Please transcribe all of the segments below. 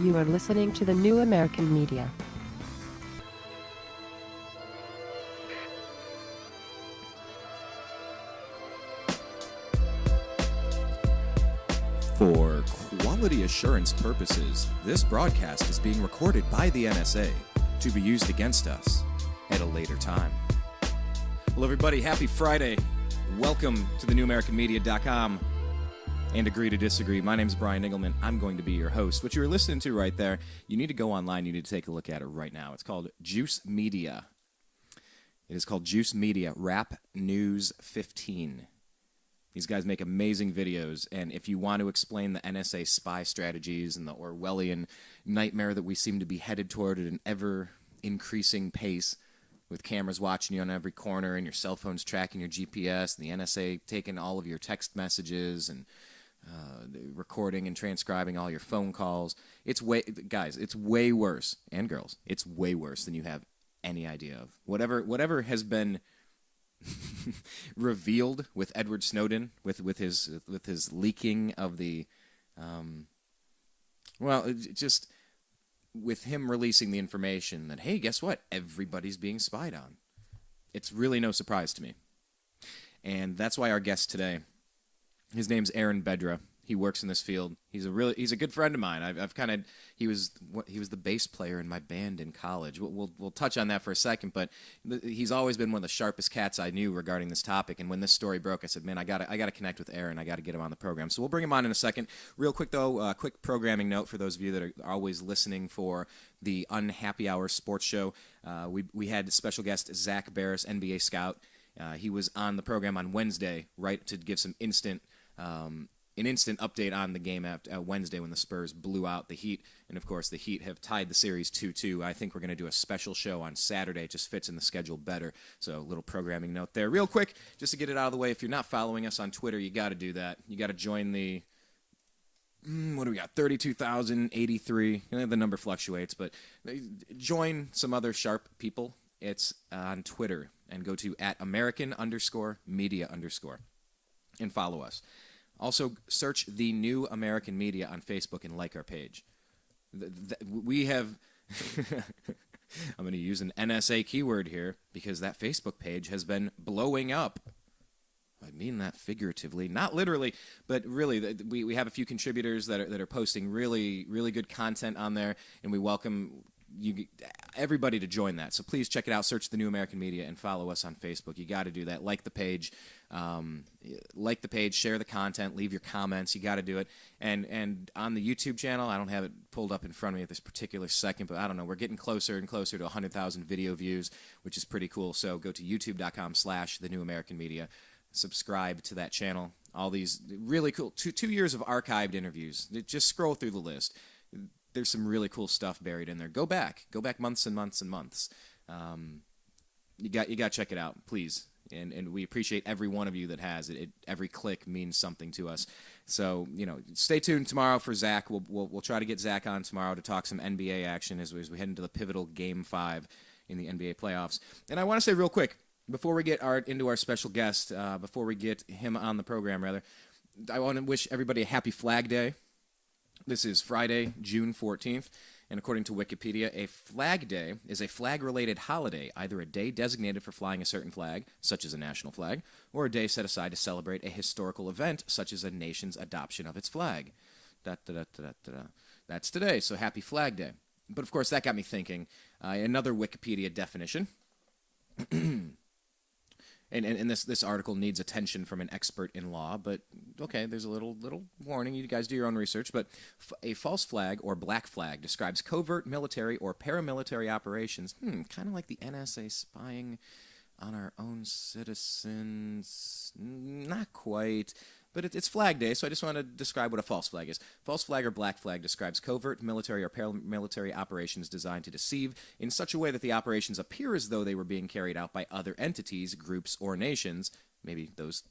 You are listening to the New American Media. For quality assurance purposes, this broadcast is being recorded by the NSA to be used against us at a later time. Hello, everybody. Happy Friday. Welcome to the newamericanmedia.com and Agree to Disagree. My name is Brian Engelman. I'm going to be your host. What you're listening to right there, you need to go online. You need to take a look at it right now. It's called Juice Media. It is called Juice Media Rap News 15. These guys make amazing videos, and if you want to explain the NSA spy strategies and the Orwellian nightmare that we seem to be headed toward at an ever-increasing pace, with cameras watching you on every corner and your cell phones tracking your GPS and the NSA taking all of your text messages and recording and transcribing all your phone calls. It's way worse, and girls, it's way worse than you have any idea of. Whatever has been revealed with Edward Snowden, with his leaking of the, just with him releasing the information that, hey, guess what? Everybody's being spied on. It's really no surprise to me. And that's why our guest today, his name's Aaron Bedra. He works in this field. He's a good friend of mine. He was the bass player in my band in college. We'll touch on that for a second, but he's always been one of the sharpest cats I knew regarding this topic. And when this story broke, I said, man, I gotta connect with Aaron. I gotta get him on the program. So we'll bring him on in a second. Real quick though, quick programming note for those of you that are always listening for the Unhappy Hour Sports Show. We had special guest Zach Barris, NBA scout. He was on the program on Wednesday, right, to give some instant update on the game at Wednesday when the Spurs blew out the Heat. And, of course, the Heat have tied the series 2-2. I think we're going to do a special show on Saturday. It just fits in the schedule better. So a little programming note there. Real quick, just to get it out of the way, if you're not following us on Twitter, you got to do that. You got to join the, what do we got, 32,083. The number fluctuates, but join some other sharp people. It's on Twitter. And go to @American_media_ and follow us. Also, search the New American Media on Facebook and like our page. We have, I'm going to use an NSA keyword here because that Facebook page has been blowing up. I mean that figuratively, not literally, but really. We have a few contributors that are posting really, really good content on there, and we welcome everybody to join that. So please check it out. Search the New American Media and follow us on Facebook. You got to do that. Like the page, share the content, leave your comments. You got to do it. And on the YouTube channel, I don't have it pulled up in front of me at this particular second, but I don't know. We're getting closer and closer to 100,000 video views, which is pretty cool. So go to youtube.com/the New American Media. Subscribe to that channel. All these really cool 2 years of archived interviews. Just scroll through the list. There's some really cool stuff buried in there. Go back months and months and months. You got to check it out, please. And we appreciate every one of you that has it. Every click means something to us. So stay tuned tomorrow for Zach. We'll try to get Zach on tomorrow to talk some NBA action as we head into the pivotal Game 5 in the NBA playoffs. And I want to say real quick before we get into our special guest, before we get him on the program, rather, I want to wish everybody a happy Flag Day. This is Friday, June 14th, and according to Wikipedia, a Flag Day is a flag-related holiday, either a day designated for flying a certain flag, such as a national flag, or a day set aside to celebrate a historical event, such as a nation's adoption of its flag. That's today, so happy Flag Day. But, of course, that got me thinking. Another Wikipedia definition. And this article needs attention from an expert in law, but okay, there's a little warning. You guys do your own research. But a false flag or black flag describes covert military or paramilitary operations, kind of like the NSA spying on our own citizens. Not quite. But it's Flag Day, so I just want to describe what a false flag is. False flag or black flag describes covert military or paramilitary operations designed to deceive in such a way that the operations appear as though they were being carried out by other entities, groups, or nations, maybe those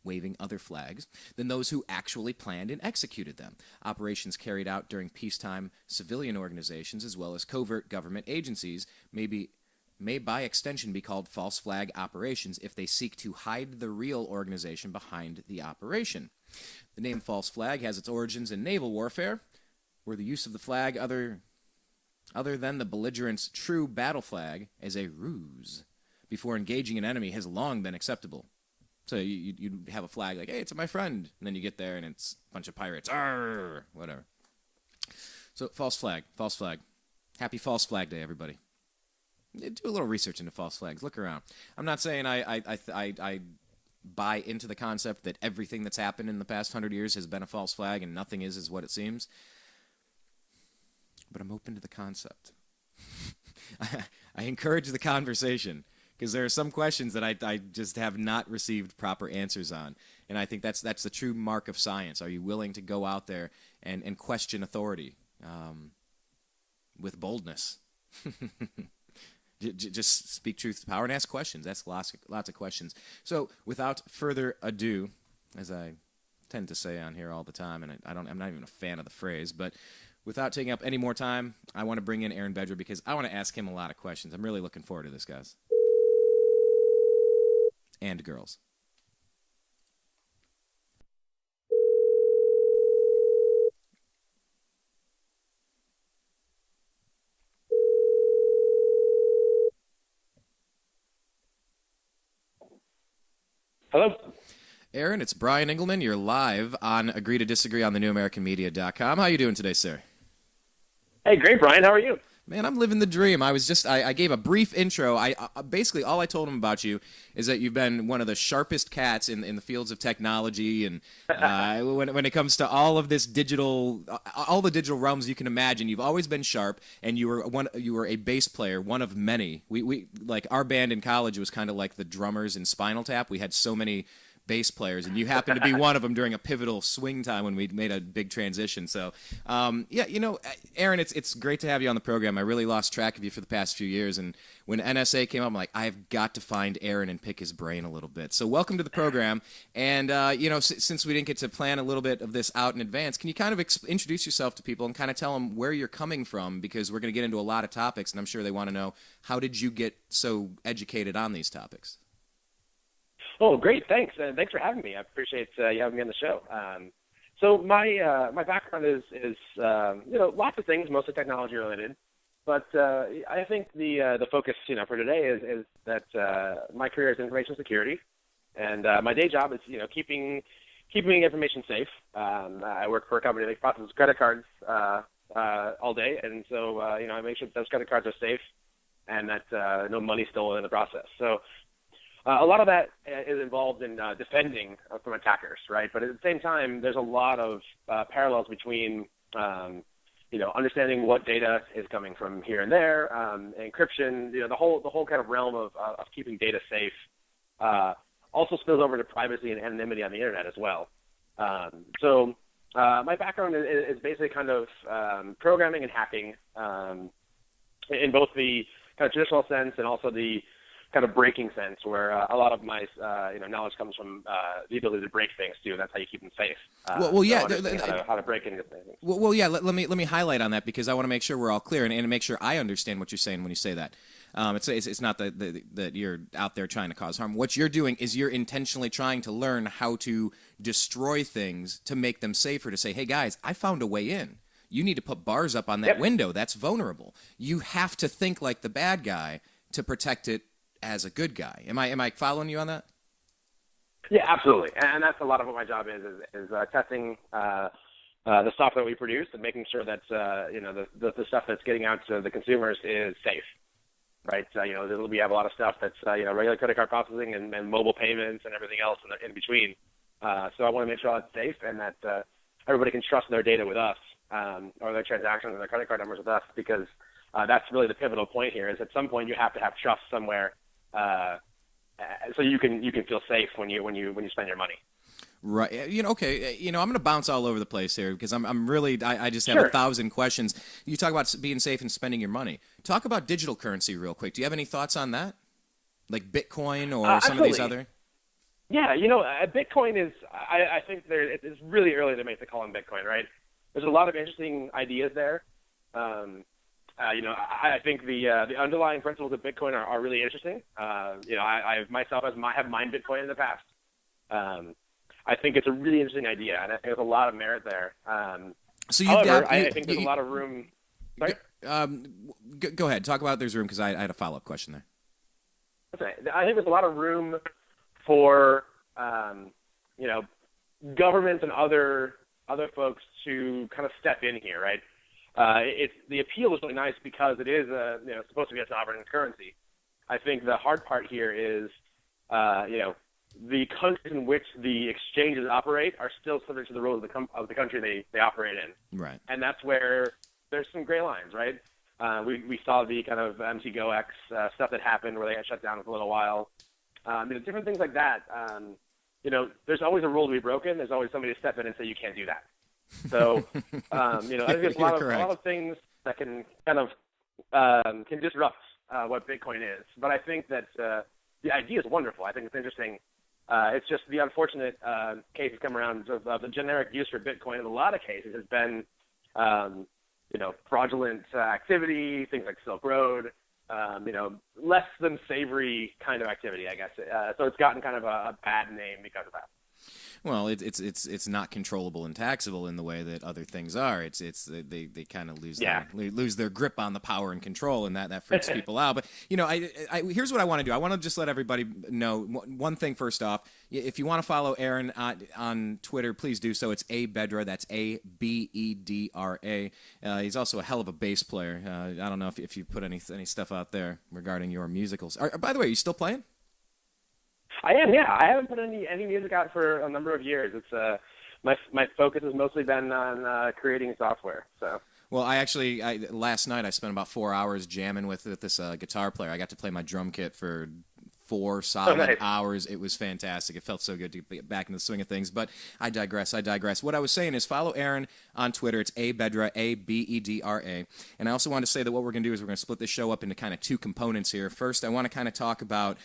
waving other flags, than those who actually planned and executed them. Operations carried out during peacetime civilian organizations as well as covert government agencies may by extension be called false flag operations if they seek to hide the real organization behind the operation. The name false flag has its origins in naval warfare, where the use of the flag other than the belligerent's true battle flag as a ruse before engaging an enemy has long been acceptable. So you'd have a flag like, hey, it's my friend, and then you get there and it's a bunch of pirates, arr, whatever. So false flag. Happy False Flag Day, everybody. Do a little research into false flags. Look around. I'm not saying I buy into the concept that everything that's happened in the past 100 years has been a false flag and nothing is what it seems. But I'm open to the concept. I encourage the conversation because there are some questions that I just have not received proper answers on. And I think that's the true mark of science. Are you willing to go out there and question authority with boldness? Just speak truth to power and ask questions. Ask lots of questions. So without further ado, as I tend to say on here all the time, and I'm not even a fan of the phrase, but without taking up any more time, I want to bring in Aaron Bedra because I want to ask him a lot of questions. I'm really looking forward to this, guys. And girls. Hello. Aaron, it's Brian Engelman. You're live on Agree to Disagree on the NewAmericanMedia.com. How are you doing today, sir? Hey, great, Brian. How are you? Man, I'm living the dream. I gave a brief intro. Basically, all I told him about you is that you've been one of the sharpest cats in the fields of technology, and when it comes to all of this all the digital realms you can imagine, you've always been sharp, and you were a bass player, one of many. We like our band in college was kind of like the drummers in Spinal Tap. We had so many bass players, and you happened to be one of them during a pivotal swing time when we made a big transition. So, Aaron, it's great to have you on the program. I really lost track of you for the past few years, and when NSA came up, I'm like, I've got to find Aaron and pick his brain a little bit. So welcome to the program, and since we didn't get to plan a little bit of this out in advance, can you kind of introduce yourself to people and kind of tell them where you're coming from, because we're going to get into a lot of topics, and I'm sure they want to know, how did you get so educated on these topics? Oh, great. Thanks. Thanks for having me. I appreciate you having me on the show. So my background is lots of things, mostly technology related. But I think the focus for today is that my career is information security, and my day job is keeping information safe. I work for a company that processes credit cards all day, and so I make sure that those credit cards are safe and that no money's stolen in the process. So. A lot of that is involved in defending from attackers, right? But at the same time, there's a lot of parallels between, understanding what data is coming from here and there, encryption, the whole kind of realm of keeping data safe. Also spills over to privacy and anonymity on the internet as well. So my background is basically kind of programming and hacking in both the kind of traditional sense and also the kind of breaking sense, where a lot of my knowledge comes from the ability to break things too, and that's how you keep them safe. How to break into things. Let me highlight on that, because I want to make sure we're all clear and make sure I understand what you're saying when you say that. It's not that you're out there trying to cause harm. What you're doing is you're intentionally trying to learn how to destroy things to make them safer. To say, hey guys, I found a way in. You need to put bars up on that window. That's vulnerable. You have to think like the bad guy to protect it as a good guy. Am I following you on that? Yeah, absolutely. And that's a lot of what my job is testing the stuff that we produce and making sure that the stuff that's getting out to the consumers is safe, right? We have a lot of stuff that's regular credit card processing and mobile payments and everything else in between. So I want to make sure it's safe and that everybody can trust their data with us, or their transactions and their credit card numbers with us, because that's really the pivotal point here. Is at some point you have to have trust somewhere. So you can feel safe when you spend your money. Right. Okay. I'm going to bounce all over the place here because I'm really I just have 1,000 questions. You talk about being safe and spending your money. Talk about digital currency real quick. Do you have any thoughts on that? Like Bitcoin or some of these other? Yeah. Bitcoin is, I think it's really early to make the call on Bitcoin, right? There's a lot of interesting ideas there. I think the underlying principles of Bitcoin are really interesting. I myself have mined Bitcoin in the past. I think it's a really interesting idea, and I think there's a lot of merit there. So you've However, I think there's a lot of room. Sorry? Go ahead. Talk about there's room, because I had a follow-up question there. Okay. I think there's a lot of room for, governments and other folks to kind of step in here, right? The appeal is really nice because it is supposed to be a sovereign currency. I think the hard part here is, the countries in which the exchanges operate are still subject to the rules of the country they operate in. Right. And that's where there's some gray lines, right? We saw the kind of MTGOX stuff that happened where they got shut down for a little while. Different things like that. There's always a rule to be broken. There's always somebody to step in and say you can't do that. So, I think there's a lot of things that can kind of can disrupt what Bitcoin is. But I think that the idea is wonderful. I think it's interesting. It's just the unfortunate cases come around of the generic use for Bitcoin in a lot of cases has been, fraudulent activity, things like Silk Road, less than savory kind of activity, I guess. So it's gotten kind of a bad name because of that. Well, it's not controllable and taxable in the way that other things are. They kind of lose their grip on the power and control, and that freaks people out. But here's what I want to do. I want to just let everybody know one thing first off. If you want to follow Aaron on Twitter, please do so. It's A Bedra. That's ABEDRA. He's also a hell of a bass player. I don't know if you put any stuff out there regarding your musicals. By the way, are you still playing? I am, yeah. I haven't put any music out for a number of years. It's my focus has mostly been on creating software. So. Well, last night I spent about 4 hours jamming with this guitar player. I got to play my drum kit for 4 solid hours. It was fantastic. It felt so good to get back in the swing of things. But I digress. What I was saying is follow Aaron on Twitter. It's A Bedra, ABEDRA. And I also want to say that what we're going to do is we're going to split this show up into kind of 2 components here. First, I want to kind of talk about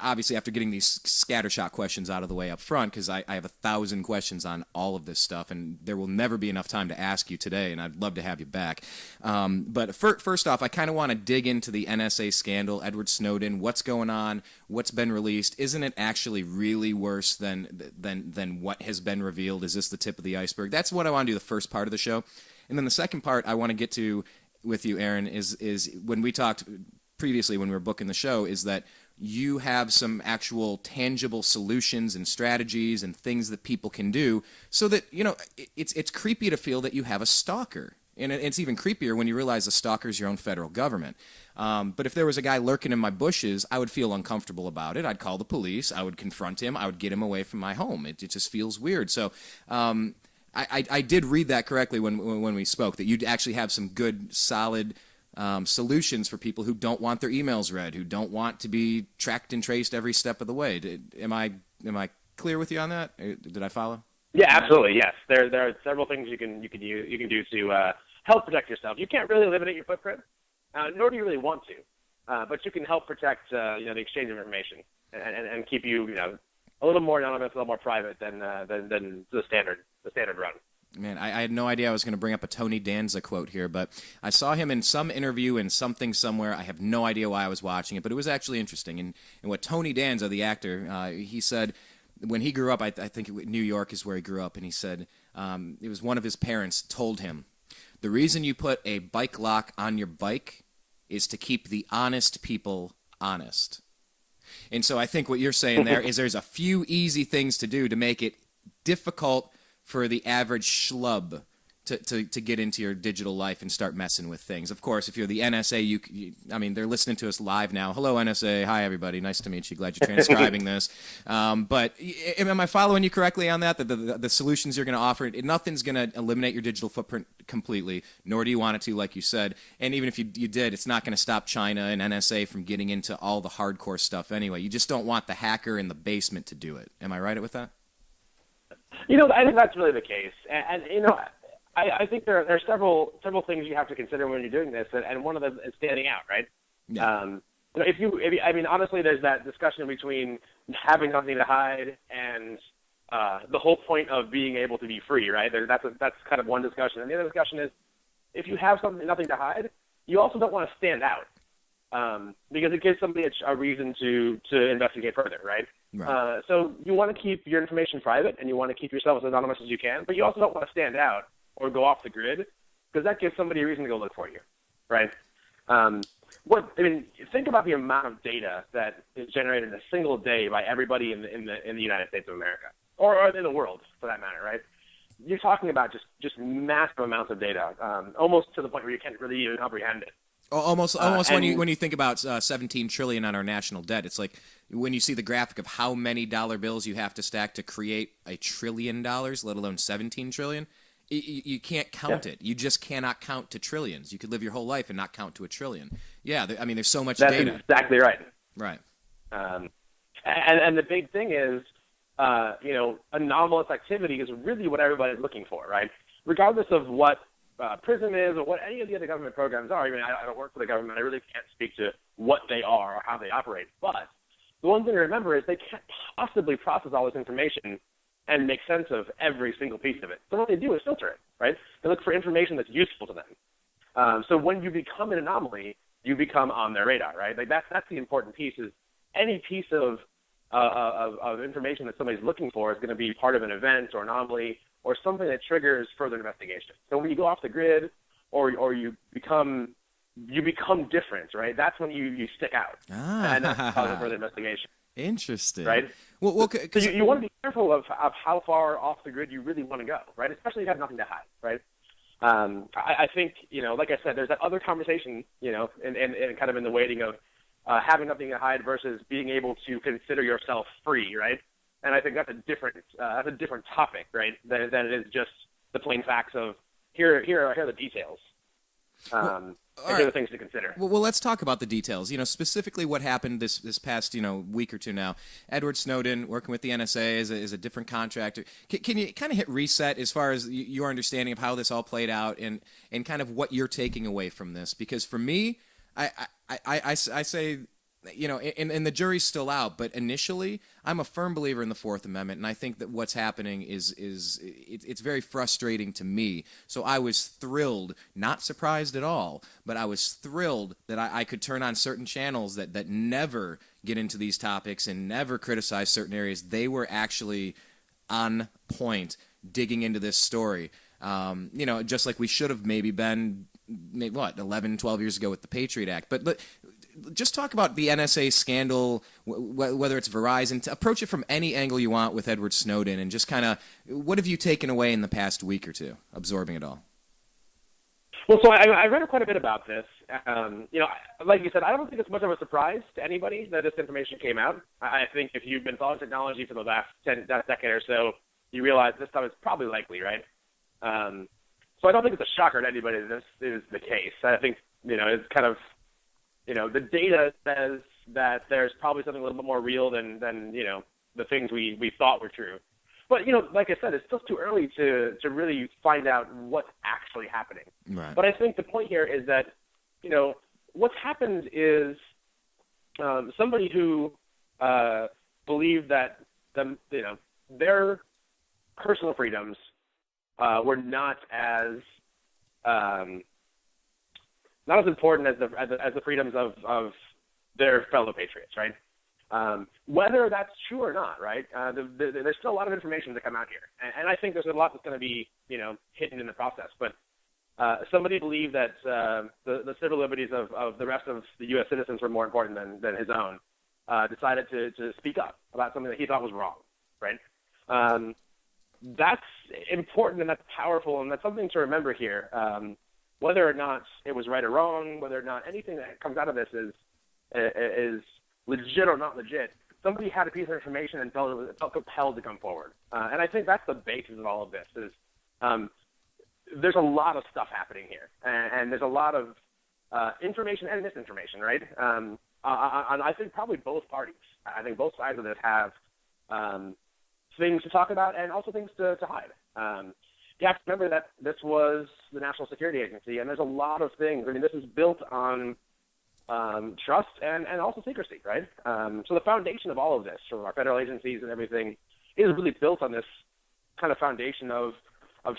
obviously after getting these scattershot questions out of the way up front, because I have 1,000 questions on all of this stuff, and there will never be enough time to ask you today, and I'd love to have you back. But first off, I kind of want to dig into the NSA scandal, Edward Snowden, what's going on, what's been released. Isn't it actually really worse than what has been revealed? Is this the tip of the iceberg? That's what I want to do the first part of the show. And then the second part I want to get to with you, Aaron, is when we talked previously when we were booking the show, is that you have some actual tangible solutions and strategies and things that people can do so that, it's creepy to feel that you have a stalker. And it's even creepier when you realize the stalker is your own federal government. But if there was a guy lurking in my bushes, I would feel uncomfortable about it. I'd call the police. I would confront him. I would get him away from my home. It just feels weird. So I did read that correctly when we spoke, that you'd actually have some good, solid solutions for people who don't want their emails read, who don't want to be tracked and traced every step of the way. Am I clear with you on that? Did I follow? Yeah, absolutely. Yes, there are several things you can do to help protect yourself. You can't really eliminate your footprint, nor do you really want to, but you can help protect the exchange of information and keep you a little more anonymous, a little more private than the standard run. Man, I had no idea I was going to bring up a Tony Danza quote here, but I saw him in some interview in something somewhere. I have no idea why I was watching it, but it was actually interesting. And what Tony Danza, the actor, he said when he grew up, I think New York is where he grew up, and he said it was one of his parents told him, the reason you put a bike lock on your bike is to keep the honest people honest. And so I think what you're saying there is there's a few easy things to do to make it difficult for the average schlub to get into your digital life and start messing with things. Of course, if you're the NSA, they're listening to us live now. Hello, NSA. Hi, everybody. Nice to meet you. Glad you're transcribing this. But am I following you correctly on that? The solutions you're going to offer, nothing's going to eliminate your digital footprint completely, nor do you want it to, like you said. And even if you did, it's not going to stop China and NSA from getting into all the hardcore stuff anyway. You just don't want the hacker in the basement to do it. Am I right with that? I think that's really the case, and I think there are several things you have to consider when you're doing this, and one of them is standing out, right? Yeah. Honestly, there's that discussion between having nothing to hide and the whole point of being able to be free, right? That's kind of one discussion, and the other discussion is if you have nothing to hide, you also don't want to stand out because it gives somebody a reason to investigate further, right? Right. So you want to keep your information private, and you want to keep yourself as anonymous as you can, but you also don't want to stand out or go off the grid, because that gives somebody a reason to go look for you, right? Think about the amount of data that is generated in a single day by everybody in the United States of America, or in the world for that matter, right? You're talking about just massive amounts of data, almost to the point where you can't really even comprehend it. Almost when you think about 17 trillion on our national debt, it's like when you see the graphic of how many dollar bills you have to stack to create $1 trillion, let alone 17 trillion. You can't count it. You just cannot count to trillions. You could live your whole life and not count to $1 trillion. Yeah, there's so much data. That's exactly right. Right. And the big thing is, anomalous activity is really what everybody's looking for, right? Regardless of what PRISM is or what any of the other government programs are. I don't work for the government. I really can't speak to what they are or how they operate. But the one thing to remember is they can't possibly process all this information and make sense of every single piece of it. So what they do is filter it, right? They look for information that's useful to them. So when you become an anomaly, you become on their radar, right? Like that's the important piece. Is any piece of information that somebody's looking for is going to be part of an event or anomaly or something that triggers further investigation. So when you go off the grid or you become different, right? That's when you stick out, and that's causes further investigation. Interesting. Right? Well, so you want to be careful of how far off the grid you really want to go, right? Especially if you have nothing to hide, right? I think, like I said, there's that other conversation, and kind of in the waiting of having nothing to hide versus being able to consider yourself free, right? And I think that's a different topic, right? Than it is just the plain facts of here are the details. Here are the things to consider. Well, let's talk about the details. Specifically what happened this past week or two now. Edward Snowden working with the NSA is a different contractor. Can you kind of hit reset as far as your understanding of how this all played out and kind of what you're taking away from this? Because for me, I say, and the jury's still out, but initially, I'm a firm believer in the Fourth Amendment, and I think that what's happening it's very frustrating to me. So I was thrilled, not surprised at all, but I was thrilled that I could turn on certain channels that never get into these topics and never criticize certain areas. They were actually on point, digging into this story. Just like we should have maybe been, 11, 12 years ago with the Patriot Act. But just talk about the NSA scandal, whether it's Verizon. Approach it from any angle you want with Edward Snowden, and just kind of what have you taken away in the past week or two, absorbing it all? Well, so I read quite a bit about this. Like you said, I don't think it's much of a surprise to anybody that this information came out. I think if you've been following technology for the last decade or so, you realize this stuff is probably likely, right? So I don't think it's a shocker to anybody that this is the case. I think, it's kind of, the data says that there's probably something a little bit more real than the things we thought were true. But, like I said, it's still too early to really find out what's actually happening. Right. But I think the point here is that, what's happened is somebody who believed that their personal freedoms were not as important as the freedoms of their fellow patriots, right? Whether that's true or not, right? There's still a lot of information to come out here, and I think there's a lot that's going to be hidden in the process. But somebody believed that the civil liberties of the rest of the U.S. citizens were more important than his own. Decided to speak up about something that he thought was wrong, right? That's important and that's powerful, and that's something to remember here. Whether or not it was right or wrong, whether or not anything that comes out of this is legit or not legit, somebody had a piece of information and felt compelled to come forward. And I think that's the basis of all of this. There's a lot of stuff happening here, and there's a lot of information and misinformation, right? I think probably both parties. I think both sides of this have things to talk about and also things to hide. You have to remember that this was the National Security Agency, and there's a lot of things. I mean, this is built on trust and also secrecy, right? So the foundation of all of this, from our federal agencies and everything, is really built on this kind of foundation of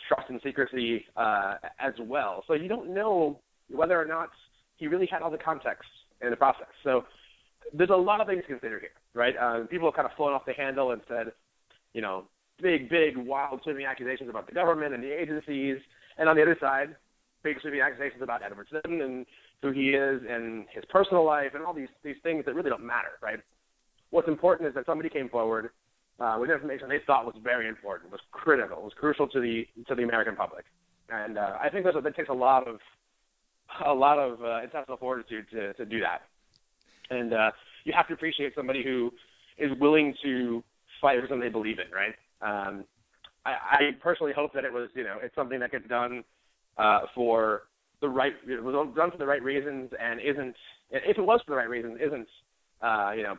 trust and secrecy as well. So you don't know whether or not he really had all the context in the process. So there's a lot of things to consider here, right? People have kind of flown off the handle and said, big, wild, sweeping accusations about the government and the agencies, And on the other side, big sweeping accusations about Edward Snowden and who he is and his personal life and all these things that really don't matter, right? What's important is that somebody came forward with information they thought was very important, was critical, was crucial to the American public. And I think that takes a lot of intestinal fortitude to do that. And you have to appreciate somebody who is willing to fight for something they believe in, right? I personally hope that it's something that gets done for the right, it was done for the right reasons and isn't, if it was for the right reasons, isn't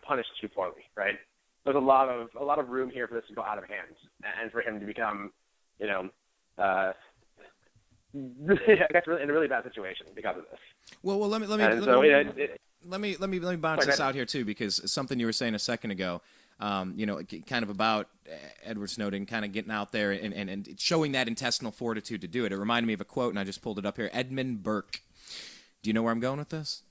punished too poorly, right? There's a lot of room here for this to go out of hand and for him to become, I guess in a really bad situation because of this. Well, let me bounce this out here too, because something you were saying a second ago, kind of about Edward Snowden kind of getting out there and showing that intestinal fortitude to do it. It reminded me of a quote, and I just pulled it up here. Edmund Burke. Do you know where I'm going with this?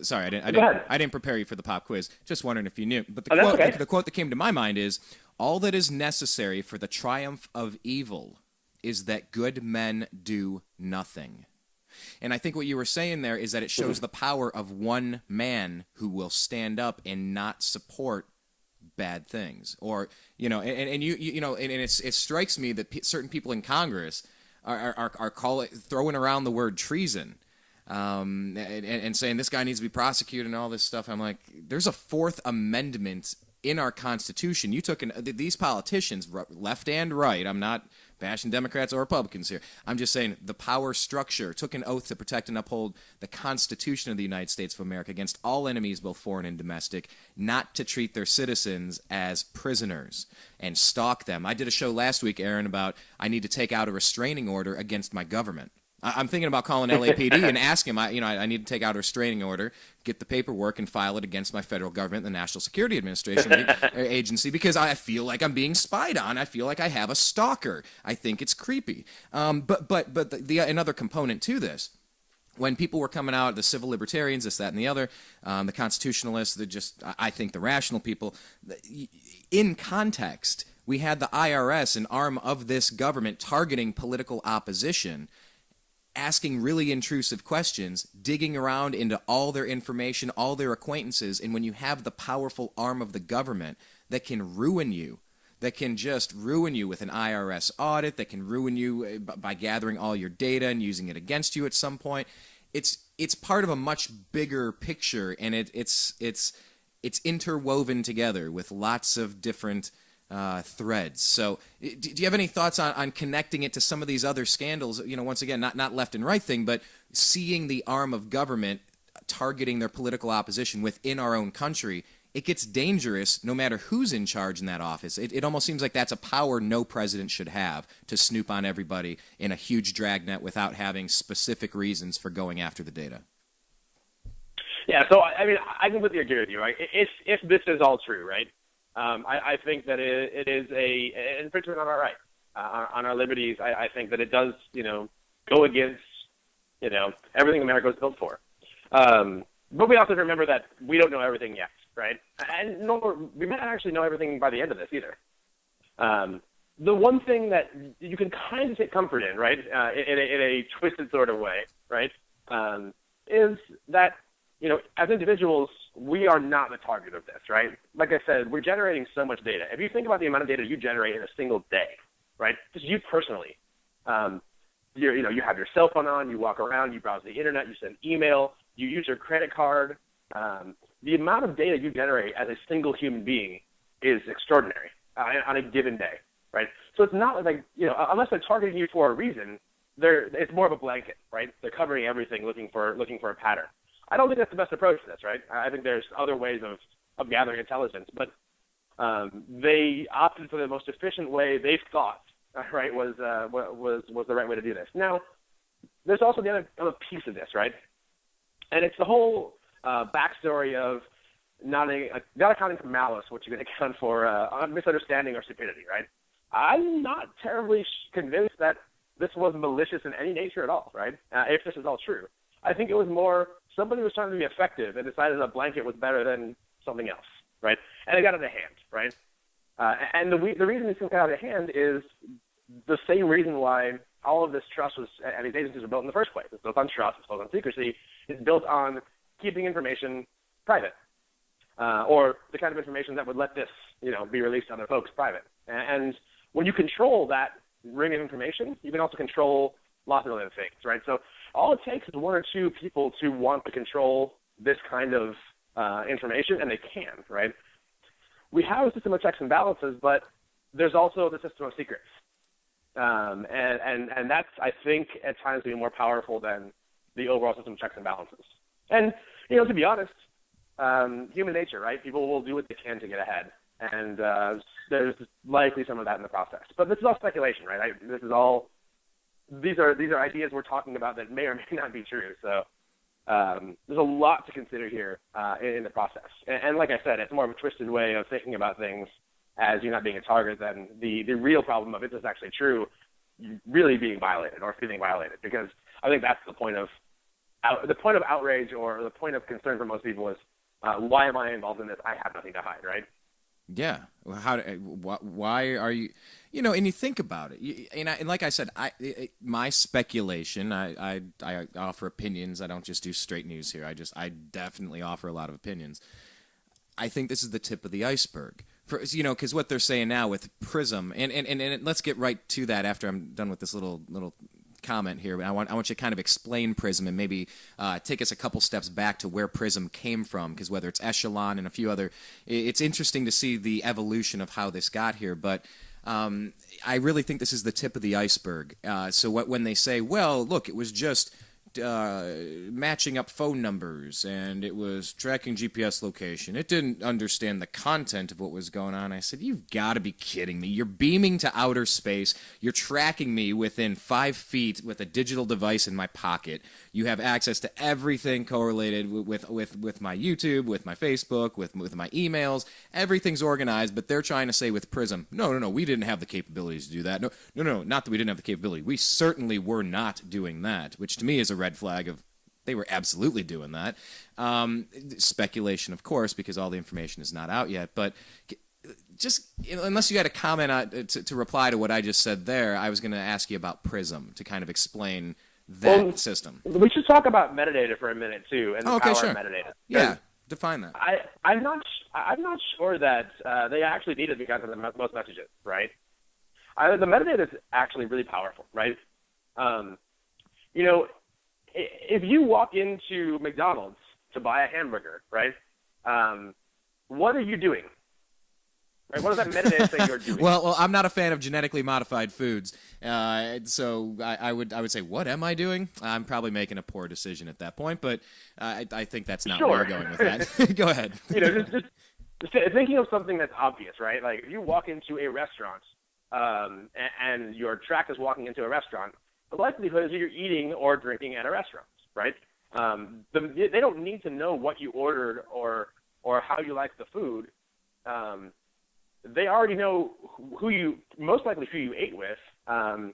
Sorry, I didn't prepare you for the pop quiz. Just wondering if you knew. But the quote that came to my mind is, "All that is necessary for the triumph of evil is that good men do nothing." And I think what you were saying there is that it shows the power of one man who will stand up and not support bad things, or it strikes me that certain people in Congress are throwing around the word treason. And saying this guy needs to be prosecuted and all this stuff. I'm like, there's a Fourth Amendment in our Constitution. You took these politicians, left and right. I'm not bashing Democrats or Republicans here. I'm just saying the power structure took an oath to protect and uphold the Constitution of the United States of America against all enemies, both foreign and domestic, not to treat their citizens as prisoners and stalk them. I did a show last week, Aaron, about I need to take out a restraining order against my government. I'm thinking about calling LAPD and asking him, I need to take out a restraining order, get the paperwork, and file it against my federal government, the National Security Administration agency, because I feel like I'm being spied on. I feel like I have a stalker. I think it's creepy. But another component to this, when people were coming out, the civil libertarians, this, that, and the other, the constitutionalists, I think the rational people, in context, we had the I.R.S., an arm of this government, targeting political opposition, asking really intrusive questions, digging around into all their information, all their acquaintances, and when you have the powerful arm of the government that can ruin you, that can just ruin you with an I.R.S. audit, that can ruin you by gathering all your data and using it against you at some point, it's part of a much bigger picture, and it's interwoven together with lots of different threads. So do you have any thoughts on connecting it to some of these other scandals? Once again, not left and right thing, but seeing the arm of government targeting their political opposition within our own country, it gets dangerous no matter who's in charge in that office. It almost seems like that's a power no president should have, to snoop on everybody in a huge dragnet without having specific reasons for going after the data. Yeah, so I completely agree with you, right? If this is all true, right? I think that it is an infringement on our rights, on our liberties. I think that it does, go against, everything America was built for. But we also have to remember that we don't know everything yet, right? And we might not actually know everything by the end of this either. The one thing that you can kind of take comfort in, right, in a twisted sort of way, right, is that, as individuals, we are not the target of this, right? Like I said, we're generating so much data. If you think about the amount of data you generate in a single day, right, just you personally, you have your cell phone on, you walk around, you browse the internet, you send email, you use your credit card. The amount of data you generate as a single human being is extraordinary on a given day, right? So it's not like, unless they're targeting you for a reason, it's more of a blanket, right? They're covering everything, looking for a pattern. I don't think that's the best approach to this, right? I think there's other ways of gathering intelligence, but they opted for the most efficient way they thought, right, was the right way to do this. Now, there's also the other piece of this, right? And it's the whole backstory of not accounting for malice, which you can account for misunderstanding or stupidity, right? I'm not terribly convinced that this was malicious in any nature at all, right? If this is all true. I think it was more somebody was trying to be effective and decided a blanket was better than something else, right? And it got out of hand, right? And the reason this got out of hand is the same reason why all of this trust was, and these agencies were built in the first place. It's built on trust. It's built on secrecy. It's built on keeping information private, or the kind of information that would let this, be released to other folks private. And when you control that ring of information, you can also control lots of other things, right? So all it takes is one or two people to want to control this kind of information, and they can, right? We have a system of checks and balances, but there's also the system of secrets. And that's, I think, at times being more powerful than the overall system of checks and balances. And, to be honest, human nature, right? People will do what they can to get ahead. And there's likely some of that in the process. But this is all speculation, right? These are ideas we're talking about that may or may not be true. So there's a lot to consider here in the process. And like I said, it's more of a twisted way of thinking about things as you're not being a target than the real problem of, is this actually true, really being violated or feeling violated. Because I think that's the point of outrage, or the point of concern for most people is, why am I involved in this? I have nothing to hide, right? Yeah. Why are you, and you think about it, and like I said, my speculation, I offer opinions. I don't just do straight news here. I definitely offer a lot of opinions. I think this is the tip of the iceberg. Because what they're saying now with Prism, and let's get right to that after I'm done with this little comment here. But I want you to kind of explain Prism and maybe take us a couple steps back to where Prism came from, because whether it's Echelon and a few other, it's interesting to see the evolution of how this got here. But I really think this is the tip of the iceberg. So when they say, well, look, it was just matching up phone numbers and it was tracking GPS location, it didn't understand the content of what was going on. I said, you've got to be kidding me. You're beaming to outer space. You're tracking me within 5 feet with a digital device in my pocket. You have access to everything correlated with my YouTube, with my Facebook, with my emails. Everything's organized, but they're trying to say with Prism, no, we didn't have the capabilities to do that. No, not that we didn't have the capability. We certainly were not doing that, which to me is a red flag of they were absolutely doing that. Speculation, of course, because all the information is not out yet. But just unless you had a comment to reply to what I just said there, I was going to ask you about Prism to kind of explain that system. We should talk about metadata for a minute too, and the power of metadata. Yeah, define that. I'm not sure that they actually need it because of most messages, right? The metadata is actually really powerful, right? If you walk into McDonald's to buy a hamburger, right, what are you doing? Right? What is that metadata say you're doing? Well, I'm not a fan of genetically modified foods, so I would say, what am I doing? I'm probably making a poor decision at that point, but I think that's not where you're going with that. Go ahead. Just thinking of something that's obvious, right? Like if you walk into a restaurant and your track is walking into a restaurant, the likelihood is that you're eating or drinking at a restaurant, right? They don't need to know what you ordered or how you like the food. They already know most likely who you ate with, and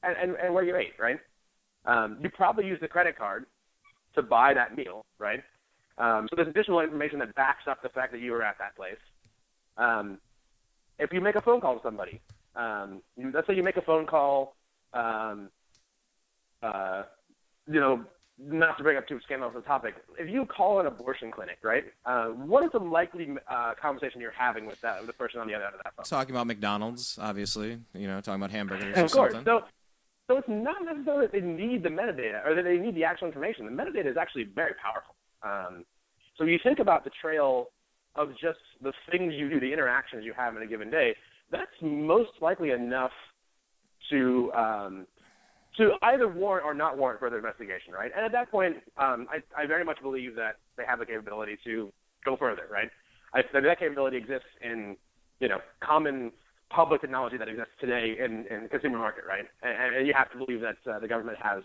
where you ate, right? You probably used a credit card to buy that meal, right? So there's additional information that backs up the fact that you were at that place. If you make a phone call to somebody, let's say you make a phone call. Not to bring up too scandalous a topic, if you call an abortion clinic, right, what is the likely conversation you're having with the person on the other end of that phone? Talking about McDonald's, obviously, talking about hamburgers and or of course, something. So it's not necessarily that they need the metadata or that they need the actual information. The metadata is actually very powerful. So you think about the trail of just the things you do, the interactions you have in a given day, that's most likely enough to either warrant or not warrant further investigation, right? And at that point, I very much believe that they have the capability to go further, right? That capability exists in, common public technology that exists today in the consumer market, right? And you have to believe that the government has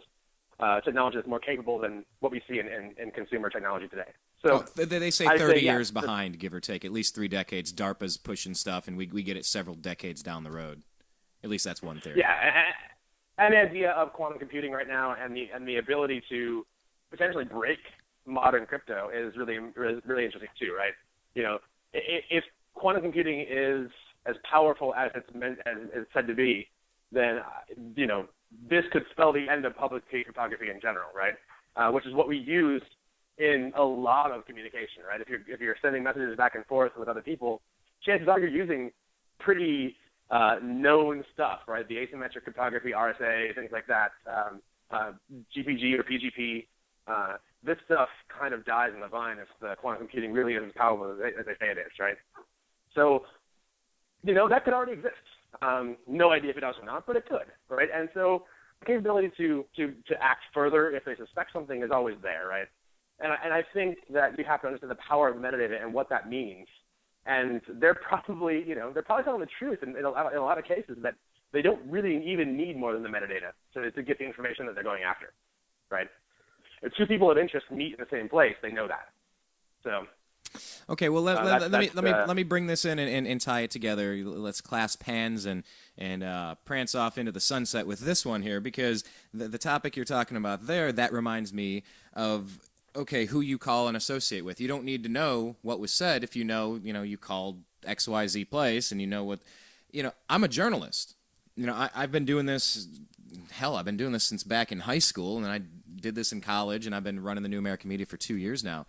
technology that's more capable than what we see in consumer technology today. So they say 30 years behind, give or take, at least 3 decades. DARPA's pushing stuff, and we get it several decades down the road. At least that's one theory. Yeah, and the idea of quantum computing right now and the ability to potentially break modern crypto is really, really interesting too, right? If quantum computing is as powerful as it's said to be, then this could spell the end of public key cryptography in general, right? Which is what we use in a lot of communication, right? If you're sending messages back and forth with other people, chances are you're using pretty known stuff, right? The asymmetric cryptography, RSA, things like that, GPG or PGP. This stuff kind of dies in the vine if the quantum computing really is as powerful as they say it is, right? So, that could already exist. No idea if it does or not, but it could, right? And so the capability to act further if they suspect something is always there, right? And I think that you have to understand the power of metadata and what that means. And they're probably telling the truth in a lot of cases that they don't really even need more than the metadata to get the information that they're going after, right? If two people of interest meet in the same place, they know that. So. Okay, well let me bring this in and tie it together. Let's clasp hands and prance off into the sunset with this one here, because the topic you're talking about there, that reminds me of, okay, who you call and associate with. You don't need to know what was said if you know you called XYZ place and you know what, I'm a journalist. I've been doing this, I've been doing this since back in high school, and I did this in college, and I've been running the New American Media for 2 years now.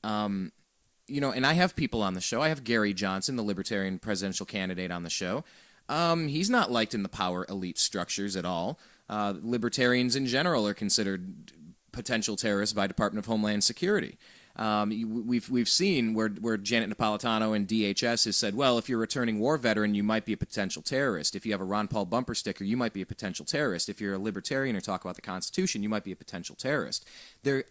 And I have people on the show. I have Gary Johnson, the Libertarian presidential candidate, on the show. He's not liked in the power elite structures at all. Libertarians in general are considered potential terrorists by Department of Homeland Security. We've seen where Janet Napolitano and DHS has said, well, if you're a returning war veteran, you might be a potential terrorist. If you have a Ron Paul bumper sticker, you might be a potential terrorist. If you're a libertarian or talk about the Constitution, you might be a potential terrorist.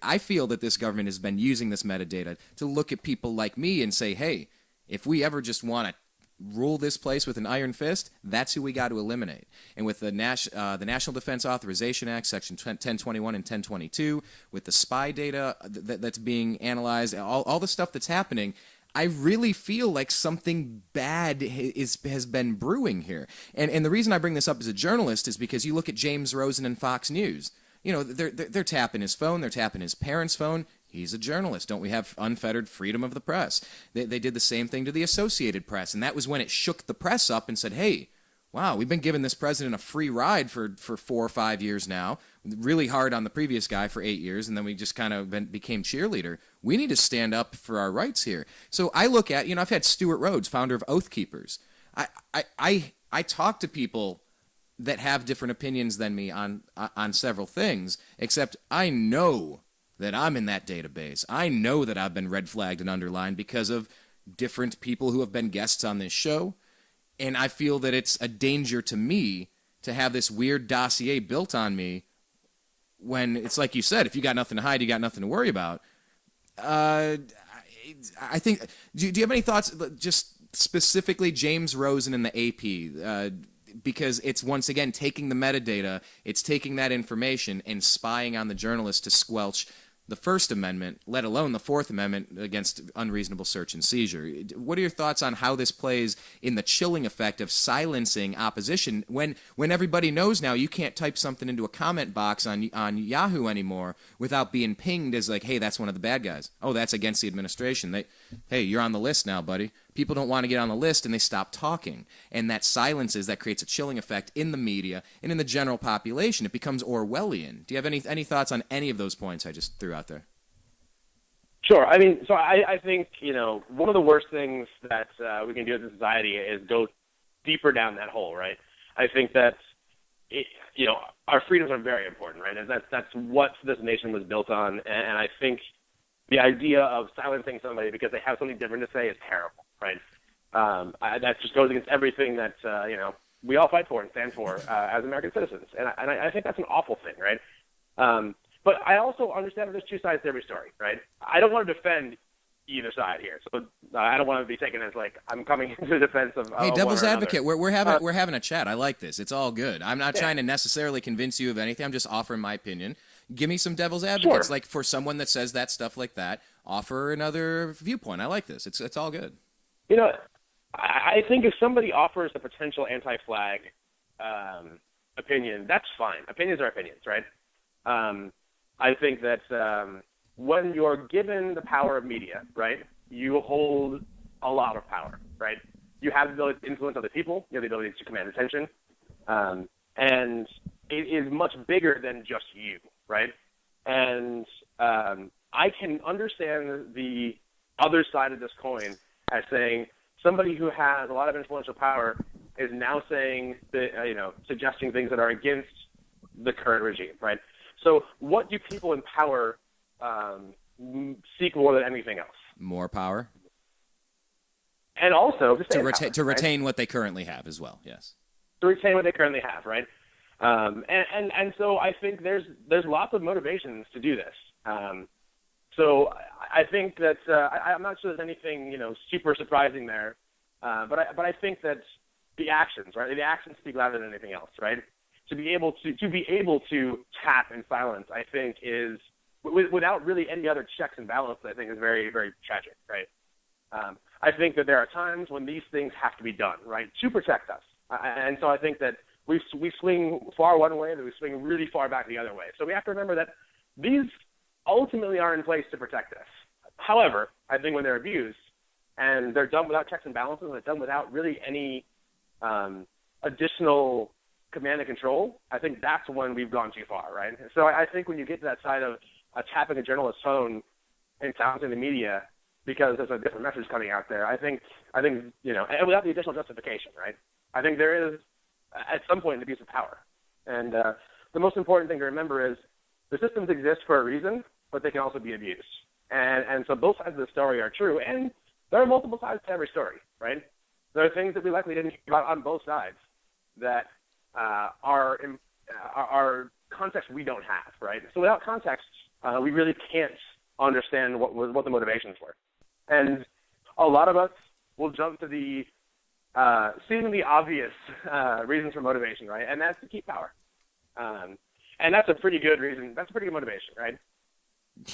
I feel that this government has been using this metadata to look at people like me and say, hey, if we ever just want to rule this place with an iron fist, that's who we got to eliminate. And with the National Defense Authorization Act, Section 1021 and 1022, with the spy data that's being analyzed, all the stuff that's happening, I really feel like something bad has been brewing here. And the reason I bring this up as a journalist is because you look at James Rosen and Fox News. They're tapping his phone, they're tapping his parents' phone. He's a journalist. Don't we have unfettered freedom of the press? They did the same thing to the Associated Press, and that was when it shook the press up and said, hey, wow, we've been giving this president a free ride for 4 or 5 years now, really hard on the previous guy for 8 years, and then we just kind of became cheerleader. We need to stand up for our rights here. So I look at, I've had Stuart Rhodes, founder of Oath Keepers. I talk to people that have different opinions than me on several things, except I know that I'm in that database. I know that I've been red flagged and underlined because of different people who have been guests on this show, and I feel that it's a danger to me to have this weird dossier built on me when it's like you said, if you got nothing to hide, you got nothing to worry about. I think, do you have any thoughts, just specifically James Rosen and the AP? Because it's, once again, taking the metadata, it's taking that information and spying on the journalists to squelch the First Amendment, let alone the Fourth Amendment against unreasonable search and seizure. What are your thoughts on how this plays in the chilling effect of silencing opposition when everybody knows now you can't type something into a comment box on Yahoo anymore without being pinged as like, hey, that's one of the bad guys. Oh, that's against the administration. Hey, you're on the list now, buddy. People don't want to get on the list, and they stop talking. And that that creates a chilling effect in the media and in the general population. It becomes Orwellian. Do you have any thoughts on any of those points I just threw out there? Sure. I mean, so I think, one of the worst things that we can do as a society is go deeper down that hole, right? I think that, our freedoms are very important, right? And that's what this nation was built on. And I think the idea of silencing somebody because they have something different to say is terrible, right? That just goes against everything that, we all fight for and stand for as American citizens. And I think that's an awful thing, right? But I also understand that there's two sides to every story, right? I don't want to defend either side here. So I don't want to be taken as like I'm coming into the defense of hey, devil's advocate. We're we're having a chat. I like this. It's all good. I'm not trying to necessarily convince you of anything. I'm just offering my opinion. Give me some devil's advocates. Sure. Like for someone that says that stuff like that, offer another viewpoint. I like this. It's all good. I think if somebody offers a potential anti-flag opinion, that's fine. Opinions are opinions, right? I think that when you're given the power of media, right, you hold a lot of power, right? You have the ability to influence other people. You have the ability to command attention. And is much bigger than just you, right? And I can understand the other side of this coin as saying somebody who has a lot of influential power is now saying that, suggesting things that are against the current regime, right? So what do people in power seek more than anything else? More power? And also to retain what they currently have as well, yes. To retain what they currently have, right? And so I think there's lots of motivations to do this. So I think that I'm not sure there's anything super surprising there, but I think that the actions, right? The actions speak louder than anything else, right? To be able to tap and silence, I think is without really any other checks and balances. I think is very, very tragic, right? I think that there are times when these things have to be done, right, to protect us, and so I think that we swing far one way, that we swing really far back the other way. So we have to remember that these ultimately are in place to protect us. However, I think when they're abused and they're done without checks and balances, and they're done without really any additional command and control, I think that's when we've gone too far, right? So I think when you get to that side of tapping a journalist's phone and silencing the media because there's a different message coming out there, I think and without the additional justification, right? I think there is at some point an abuse of power, and the most important thing to remember is the systems exist for a reason, but they can also be abused, and so both sides of the story are true, and there are multiple sides to every story, right? There are things that we likely didn't hear about on both sides that are context we don't have, right? So without context, we really can't understand what the motivations were. And a lot of us will jump to the seemingly obvious reasons for motivation, right? And that's to keep power. And that's a pretty good reason. That's a pretty good motivation, right?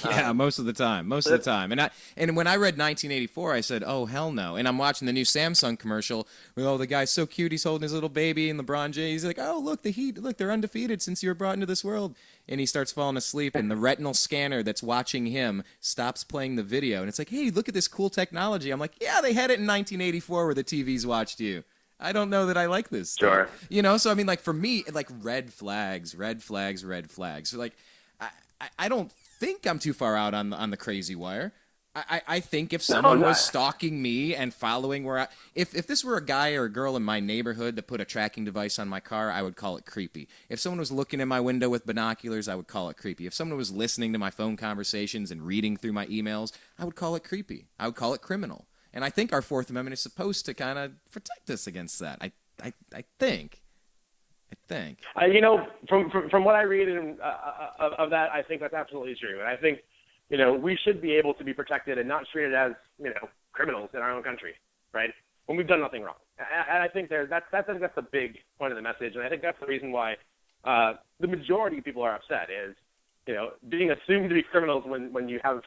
Yeah, most of the time. And when I read 1984, I said, "Oh hell no!" And I'm watching the new Samsung commercial where the guy's so cute, he's holding his little baby, and LeBron James, he's like, "Oh look, the Heat, look, they're undefeated since you were brought into this world." And he starts falling asleep, and the retinal scanner that's watching him stops playing the video, and it's like, "Hey, look at this cool technology." I'm like, "Yeah, they had it in 1984 where the TVs watched you." I don't know that I like this. Sure. So I mean, like for me, like red flags. So like, I don't think I'm too far out on the crazy wire. I think if someone was stalking me and following if this were a guy or a girl in my neighborhood that put a tracking device on my car, I would call it creepy. If someone was looking in my window with binoculars, I would call it creepy. If someone was listening to my phone conversations and reading through my emails, I would call it creepy. I would call it criminal. And I think our Fourth Amendment is supposed to kind of protect us against that. I think. From what I read of that, I think that's absolutely true. And I think, we should be able to be protected and not treated as, criminals in our own country, right? When we've done nothing wrong. And I think that's the big point of the message. And I think that's the reason why the majority of people are upset is, being assumed to be criminals when you have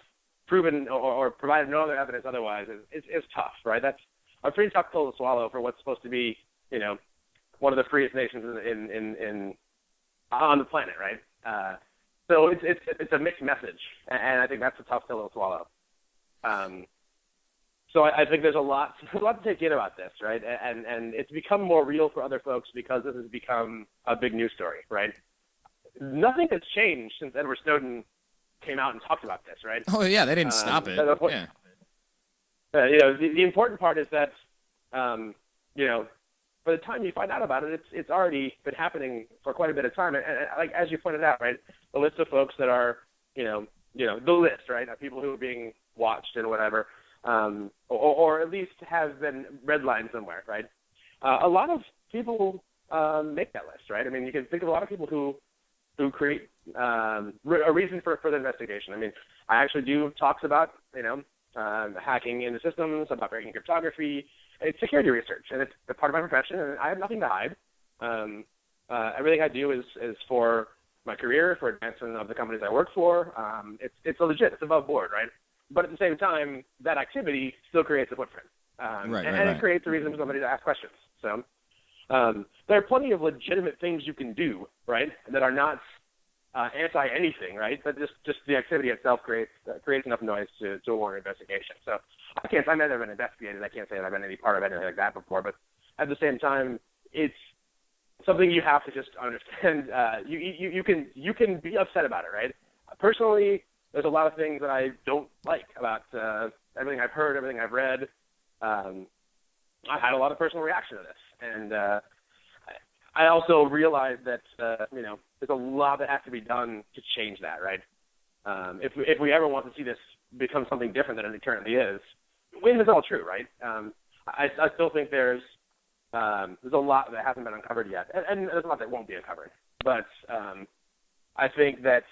proven or provided no other evidence otherwise is tough, right? That's a pretty tough pill to swallow for what's supposed to be, one of the freest nations on the planet, right? So it's a mixed message, and I think that's a tough pill to swallow. So I think there's a lot to take in about this, right? And it's become more real for other folks because this has become a big news story, right? Nothing has changed since Edward Snowden came out and talked about this, right? Oh yeah, they didn't stop it. Yeah. The important part is that, by the time you find out about it, it's already been happening for quite a bit of time. And like as you pointed out, right, the list of folks that are, the list, right, of people who are being watched and whatever, or at least have been redlined somewhere, right? A lot of people make that list, right? I mean, you can think of a lot of people who create a reason for the investigation. I mean, I actually do talks about, hacking into systems, about breaking cryptography. It's security research, and it's a part of my profession, and I have nothing to hide. Everything I do is for my career, for advancement of the companies I work for. It's legit. It's above board, right? But at the same time, that activity still creates a footprint. It creates a reason for somebody to ask questions. So there are plenty of legitimate things you can do, right, that are not anti-anything, right? But just the activity itself creates enough noise to warrant investigation. So I've never been investigated. I can't say that I've been any part of anything like that before. But at the same time, it's something you have to just understand. You can be upset about it, right? Personally, there's a lot of things that I don't like about everything I've heard, everything I've read. I've had a lot of personal reaction to this, and I also realize that there's a lot that has to be done to change that, right? If we ever want to see this become something different than it currently is, when it's all true, right? I still think there's a lot that hasn't been uncovered yet, and there's a lot that won't be uncovered. But I think that,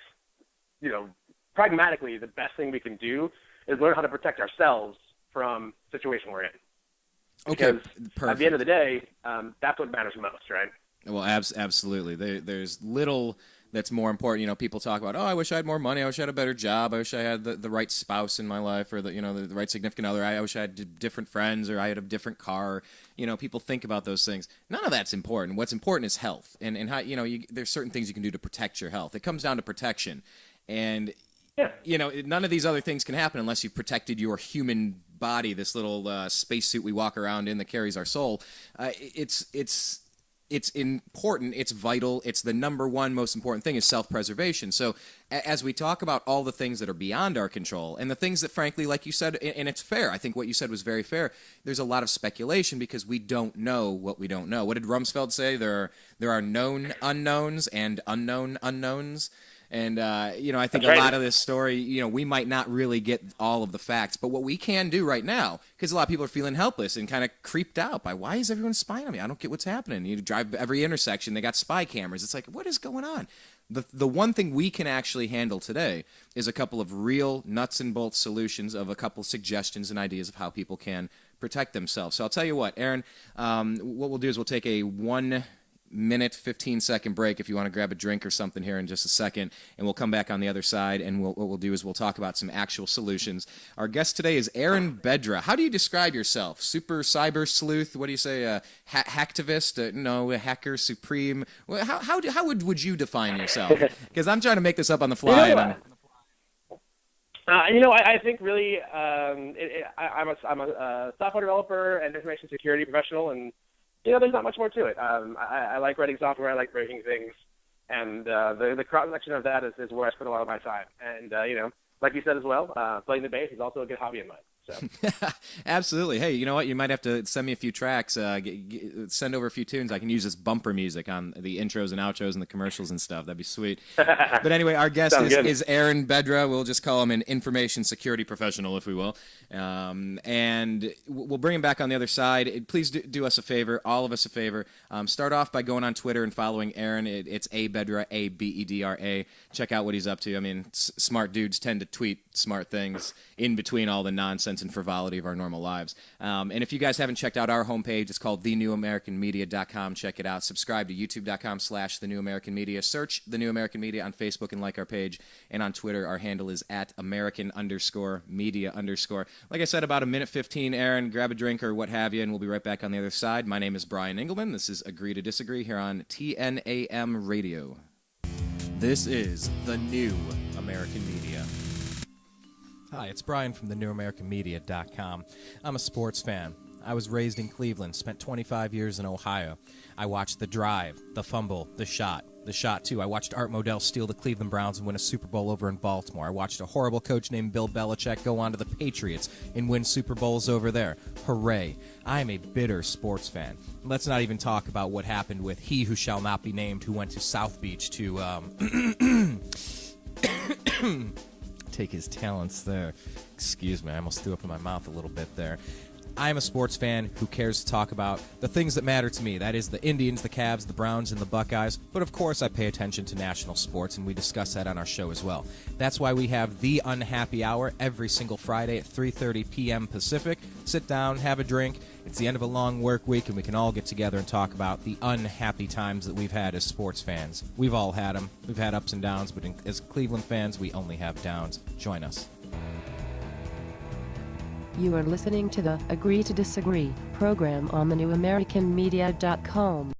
pragmatically, the best thing we can do is learn how to protect ourselves from the situation we're in. Okay, because perfect. At the end of the day, that's what matters most, right? Well, absolutely. There's little that's more important. People talk about, I wish I had more money. I wish I had a better job. I wish I had the right spouse in my life, or the right significant other. I wish I had different friends, or I had a different car. People think about those things. None of that's important. What's important is health, and how there's certain things you can do to protect your health. It comes down to protection, and none of these other things can happen unless you've protected your human body, this little spacesuit we walk around in that carries our soul. It's important, it's vital, it's the number one most important thing is self-preservation. So as we talk about all the things that are beyond our control, and the things that, frankly, like you said, and it's fair, I think what you said was very fair, there's a lot of speculation because we don't know what we don't know. What did Rumsfeld say? There are known unknowns and unknown unknowns. And, I think a lot of this story, we might not really get all of the facts. But what we can do right now, because a lot of people are feeling helpless and kind of creeped out by, why is everyone spying on me? I don't get what's happening. You drive every intersection, they got spy cameras. It's like, what is going on? The one thing we can actually handle today is a couple of real nuts and bolts solutions of a couple suggestions and ideas of how people can protect themselves. So I'll tell you what, Aaron, what we'll do is we'll take a 1 minute, 15-second break if you want to grab a drink or something here in just a second, and we'll come back on the other side, and what we'll do is we'll talk about some actual solutions. Our guest today is Aaron Bedra. How do you describe yourself? Super cyber sleuth? What do you say? Hacktivist? No, a hacker supreme? Well, how would you define yourself? Because I'm trying to make this up on the fly. I think really I'm a software developer and information security professional, and there's not much more to it. I like writing software. I like breaking things. And the cross-section of that is where I spend a lot of my time. And, like you said as well, playing the bass is also a good hobby of mine. So. Absolutely. Hey, you know what? You might have to send me a few tracks, send over a few tunes. I can use this bumper music on the intros and outros and the commercials and stuff. That'd be sweet. But anyway, our guest is Aaron Bedra. We'll just call him an information security professional, if we will. And we'll bring him back on the other side. Please do us a favor, all of us a favor. Start off by going on Twitter and following Aaron. It's Bedra, Abedra. Check out what he's up to. I mean, smart dudes tend to tweet smart things in between all the nonsense and frivolity of our normal lives. And if you guys haven't checked out our homepage, it's called thenewamericanmedia.com. Check it out. Subscribe to youtube.com/thenewamericanmedia. Search The New American Media on Facebook and like our page. And on Twitter, our handle is @American_media_. Like I said, about 1:15, Aaron, grab a drink or what have you, and we'll be right back on the other side. My name is Brian Engelman. This is Agree to Disagree here on TNAM Radio. This is The New American Media. Hi, it's Brian from thenewamericanmedia.com. I'm a sports fan. I was raised in Cleveland, spent 25 years in Ohio. I watched the drive, the fumble, the shot too. I watched Art Modell steal the Cleveland Browns and win a Super Bowl over in Baltimore. I watched a horrible coach named Bill Belichick go on to the Patriots and win Super Bowls over there. Hooray. I am a bitter sports fan. Let's not even talk about what happened with he who shall not be named, who went to South Beach to take his talents there. Excuse me, I almost threw up in my mouth a little bit there. I'm a sports fan who cares to talk about the things that matter to me. That is the Indians, the Cavs, the Browns, and the Buckeyes. But of course, I pay attention to national sports, and we discuss that on our show as well. That's why we have The Unhappy Hour every single Friday at 3:30 p.m. Pacific. Sit down, have a drink. It's the end of a long work week, and we can all get together and talk about the unhappy times that we've had as sports fans. We've all had them. We've had ups and downs, but as Cleveland fans, we only have downs. Join us. You are listening to the Agree to Disagree program on thenewamericanmedia.com.